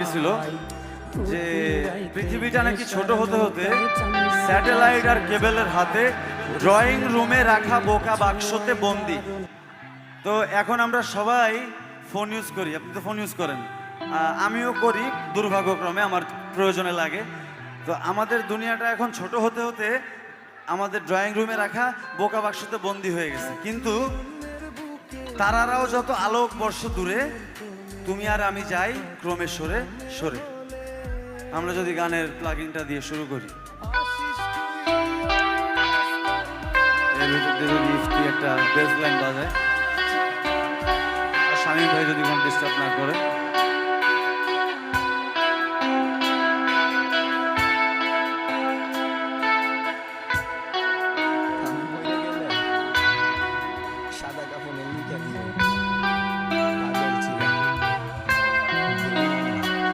লিখেছিল যে পৃথিবীটা নাকি ছোট হতে হতে স্যাটেলাইট আর কেবলের হাতে ড্রয়িং রুমে রাখা বোকা বাক্সতে বন্দি। তো এখন আমরা সবাই ফোন ইউজ করি, আপনি তো ফোন ইউজ করেন, আমিও করি দুর্ভাগ্যক্রমে, আমার প্রয়োজনে লাগে। তো আমাদের দুনিয়াটা এখন ছোট হতে হতে আমাদের ড্রয়িং রুমে রাখা বোকা বাক্সতে বন্দি হয়ে গেছে। কিন্তু তারারাও যত আলোক বর্ষ দূরে, তুমি আর আমি যাই ক্রমে সরে সরে। আমরা যদি গানের প্লাগিংটা দিয়ে শুরু করি, এর ভিতর দিয়ে যদি ইফতি একটা বেস লাইন বাজায়, আর শামীম ভাই যদি কোনো ডিস্টার্ব না করে।